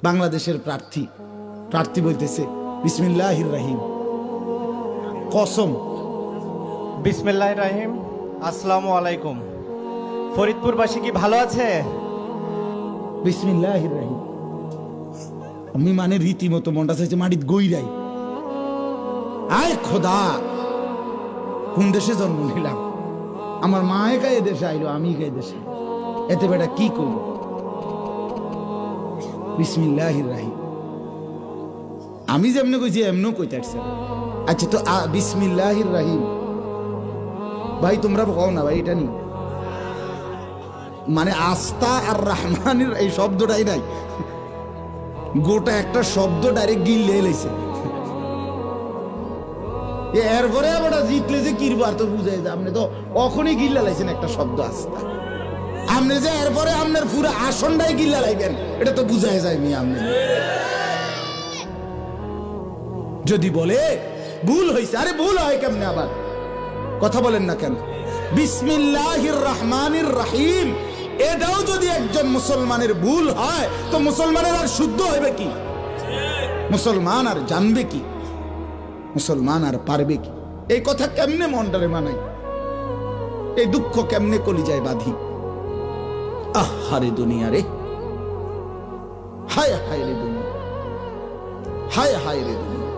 বাংলাদেশের প্রার্থী বলতেছে বিসমিল্লাহির রহিম। কসম। বিসমিল্লাহির রহিম। আসসালামু আলাইকুম। ফরিদপুরবাসী কি ভালো আছে? বিসমিল্লাহির রহিম। আমি মানে রীতিমতো মনটা চাইছে মাটিত গইরাই। আয় খোদা, কোন দেশে জন্ম নিলাম? আমার মা একা এ দেশে আইলো, আমি একা এ দেশে, এতে বেটা কি করব? বিসমিল্লাহির রহিম। আমি যেমনে কইছি এমনও কইতে আসছে। আচ্ছা তো বিসমিল্লাহির রহিম ভাই তোমরা কও না ভাই, এটা নি মানে আস্তা আর রহমানের এই শব্দটাই নাই, গোটা একটা শব্দ ডাইরেক্ট গিলে এলাইছে। এরপরে আবার জিতলে যে কিরবার তো বুঝাই যায়, আপনি তো অখনই গিল্লা লাইছেন একটা শব্দ আস্তা, আপনি যে এরপরে আপনার পুরো আসনটাই গিল্লা লাইবেন এটা তো বুঝাই যায় মি। আপনি যদি বলে ভুল হয়েছে, আরে ভুল হয় কেমনে? আবার কথা বলেন না কেন? বিসমিল্লাহির রহমানির রহিম এটাও যদি একজন মুসলমানের ভুল হয় তো মুসলমানের আর শুদ্ধ হবে কি? মুসলমান আর জানবে কি? মুসলমান আর পারবে কি? এই কথা কেমনে মনটারে মানাই? এই দুঃখ কেমনে কলিজায় বাঁধি? আহারে দুনিয়া রে, হায় হায় রে দুনিয়া, হায় হায় রে দুনিয়া।